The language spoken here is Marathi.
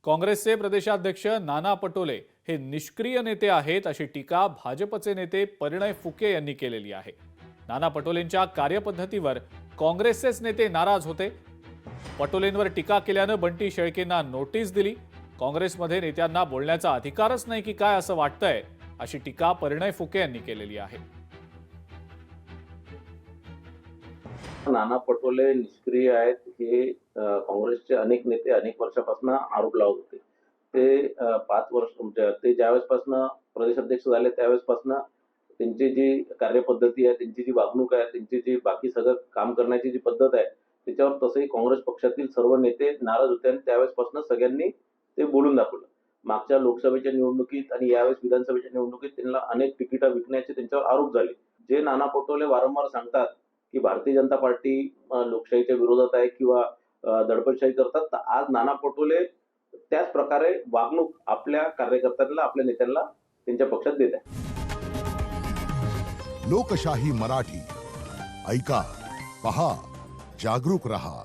काँग्रेसचे प्रदेशाध्यक्ष नाना पटोले हे निष्क्रिय नेते आहेत अशी टीका भाजपचे नेते परिणय फुके यांनी केलेली आहे। नाना पटोलेंच्या कार्यपद्धतीवर काँग्रेसचेच नेते नाराज होते। पटोलेंवर टीका केल्यानं बंटी शेळकेंना नोटीस दिली। काँग्रेसमध्ये नेत्यांना बोलण्याचा अधिकारच नाही की काय असं वाटतंय, अशी टीका परिणय फुके यांनी केलेली आहे। नाना पटोले निष्क्रिय आहेत हे काँग्रेसचे अनेक नेते अनेक वर्षापासून आरोप लावत होते। ते 5 वर्ष ते ज्यावेळेसपासून प्रदेशाध्यक्ष झाले त्यावेळेसपासून त्यांची जी कार्यपद्धती आहे, त्यांची जी वागणूक आहे, त्यांची जी बाकी सगळं काम करण्याची जी पद्धत आहे, त्याच्यावर तसंही काँग्रेस पक्षातील सर्व नेते नाराज होते आणि त्यावेळेसपासून सगळ्यांनी ते बोलून दाखवलं। मागच्या लोकसभेच्या निवडणुकीत आणि यावेळेस विधानसभेच्या निवडणुकीत त्यांना अनेक तिकिटं विकण्याचे त्यांच्यावर आरोप झाले। जे नाना पटोले वारंवार सांगतात की भारतीय जनता पार्टी लोकशाहीच्या विरोधात आहे किंवा दडपशाही करतात, तर आज नाना पटोले त्याच प्रकारे वागणूक आपल्या कार्यकर्त्यांना, आपल्या नेत्यांना त्यांच्या पक्षात देत आहे। लोकशाही मराठी ऐका, पहा, जागरूक रहा।